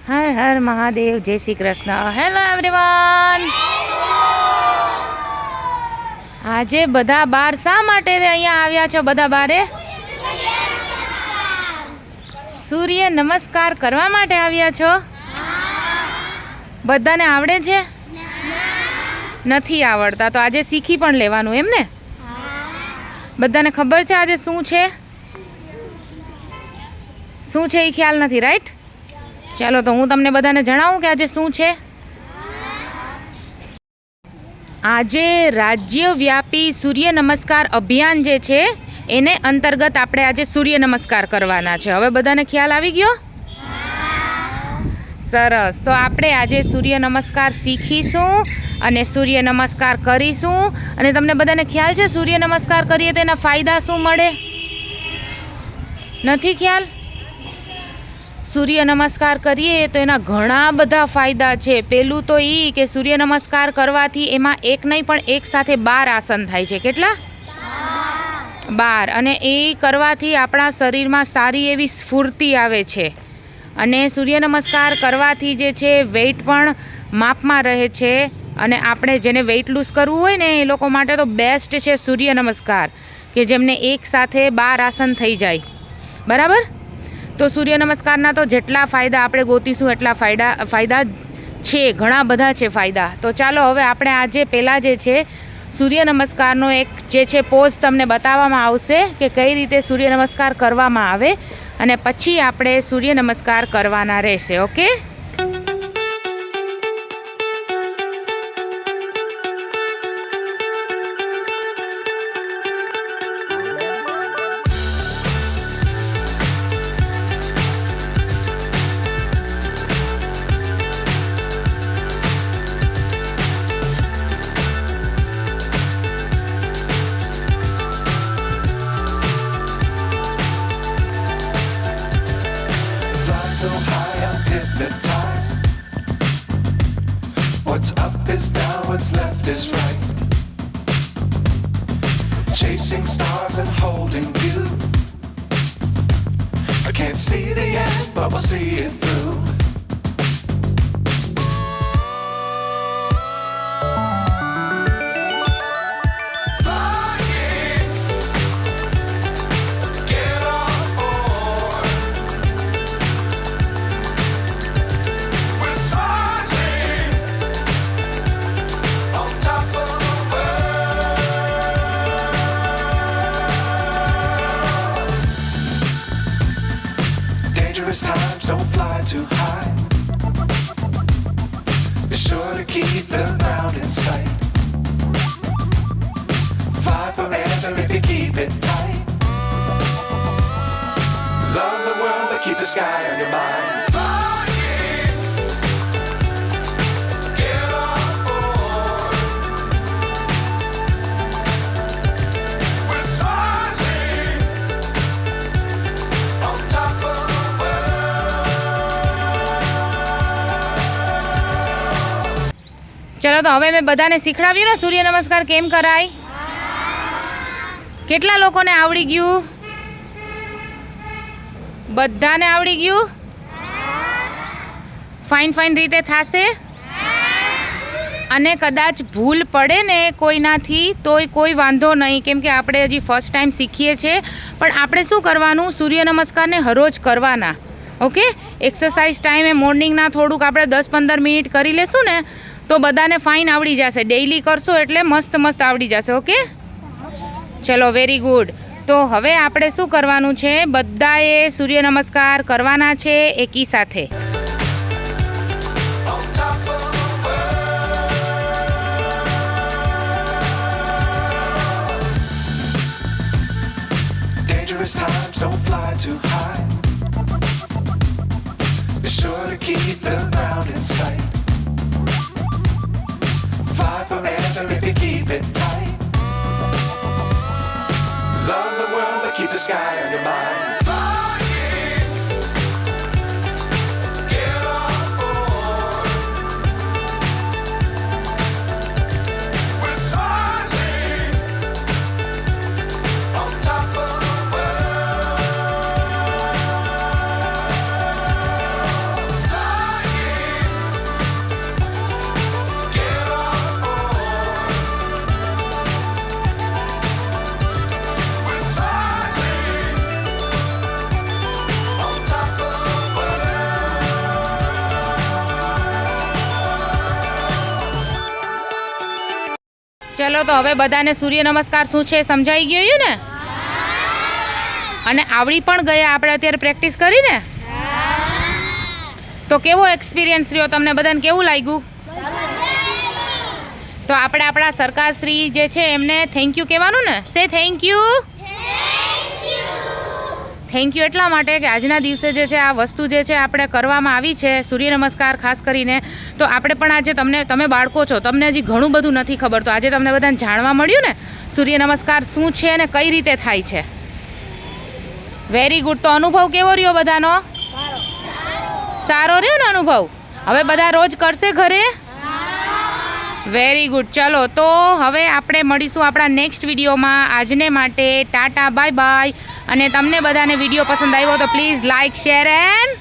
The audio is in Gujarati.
હર હર મહાદેવ, જય શ્રી કૃષ્ણ. Hello everyone. આજે બધા બાર શા માટે અહીંયા આવ્યા છો? બધા બારે સૂર્ય નમસ્કાર કરવા માટે આવ્યા છો? બધાને આવડે છે? નથી આવડતા તો આજે શીખી પણ લેવાનું એમ ને? બધાને ખબર છે આજે શું છે? શું છે એ ખ્યાલ નથી, રાઈટ? ચાલો તો હું તમને બધાને જણાવું કે આજે શું છે. આજે રાજ્યવ્યાપી સૂર્ય નમસ્કાર અભિયાન જે છે એને અંતર્ગત આપણે આજે સૂર્ય નમસ્કાર કરવાના છે. હવે બધાને ખ્યાલ આવી ગયો? સરસ. તો આપણે આજે સૂર્ય નમસ્કાર શીખીશું અને સૂર્ય નમસ્કાર કરીશું. અને તમને બધાને ખ્યાલ છે સૂર્ય નમસ્કાર કરીએ તો એના ફાયદા શું મળે? નથી ખ્યાલ? સૂર્ય નમસ્કાર કરીએ તો એના ઘણા બધા ફાયદા છે. પહેલું તો એ કે સૂર્ય નમસ્કાર કરવાથી એમાં એક નહીં પણ એક સાથે 12 આસન થાય છે. કેટલા? 12. અને એ કરવાથી આપણા શરીરમાં સારી એવી સ્ફૂર્તિ આવે છે. અને સૂર્ય નમસ્કાર કરવાથી જે છે વેઇટ પણ માપમાં રહે છે. અને આપણે જેને વેઇટ લૂઝ કરવું હોય ને એ લોકો માટે તો બેસ્ટ છે સૂર્ય નમસ્કાર, કે જેમને એક સાથે 12 આસન થઈ જાય. બરાબર? તો સૂર્ય નમસ્કારના તો જેટલા ફાયદા આપણે ગોતીશું એટલા ફાયદા છે, ઘણા બધા છે ફાયદા. તો ચાલો હવે આપણે આજે પહેલાં જે છે સૂર્ય નમસ્કારનો એક જે છે પોઝ તમને બતાવવામાં આવશે કે કઈ રીતે સૂર્ય નમસ્કાર કરવામાં આવે, અને પછી આપણે સૂર્ય નમસ્કાર કરવાના રહેશે. Okay? So high I'm hypnotized. What's up is down, what's left is right. Chasing stars and holding you. I can't see the end, but we'll see it through. Dangerous times, don't fly too high. Be sure to keep the ground in sight. Fly forever if you keep it tight. Love the world, but keep the sky on your mind. ચલો તો હવે મેં બધાને શીખડાવ્યું ને સૂર્ય નમસ્કાર કેમ કરાય? કેટલા લોકોને આવડી ગયું? બધાને આવડી ગયું? ફાઇન રીતે થશે? અને કદાચ ભૂલ પડે ને કોઈનાથી તોય કોઈ વાંધો નહીં, કેમ કે આપણે હજી ફર્સ્ટ ટાઈમ શીખીએ છીએ. પણ આપણે શું કરવાનું? સૂર્ય નમસ્કારને હરોજ કરવાના. ઓકે? એક્સરસાઇઝ ટાઈમે મોર્નિંગના થોડુંક આપણે 10-15 મિનિટ કરી લેશું ને તો બધાને ફાઇન આવડી જશે. ડેઈલી કરશો એટલે મસ્ત આવડી જશે. ઓકે? ચલો, વેરી ગુડ. તો હવે આપણે શું કરવાનું છે? બધાએ સૂર્ય નમસ્કાર કરવાના છે એકી સાથે. Dangerous times, don't fly too high. Be sure to keep the ground in sight. Fly forever if you keep it tight. Love the world, but keep the sky on your mind. ચલો તો હવે બધાને સૂર્ય નમસ્કાર શું છે સમજાઈ ગયું ને? અને આવડી પણ ગયા આપણે અત્યારે પ્રેક્ટિસ કરીને? તો કેવો એક્સપિરિયન્સ રહ્યો તમને બધાને? કેવું લાગ્યું? તો આપણે આપણા સરકારશ્રી જે છે એમને થેન્ક યુ કહેવાનું ને? સે થેન્ક યુ. થેન્ક યુ એટલા માટે કે આજના દિવસે જે છે આ વસ્તુ જે છે આપણે કરવામાં આવી છે સૂર્ય નમસ્કાર ખાસ કરીને. તો આપણે પણ આજે તમે બાળકો છો, તમને હજી ઘણું બધું નથી ખબર, તો આજે તમને બધાને જાણવા મળ્યું ને સૂર્ય નમસ્કાર શું છે અને કઈ રીતે થાય છે. Very good. તો અનુભવ કેવો રહ્યો બધાનો? સારો રહ્યો ને અનુભવ? હવે બધા રોજ કરશે ઘરે? Very good. ચલો તો હવે આપણે મળીશું આપણા નેક્સ્ટ વિડીયોમાં. આજને માટે ટાટા, બાય બાય. અને તમને બધાને વિડીયો પસંદ આવ્યો તો પ્લીઝ લાઇક, શેર એન્ડ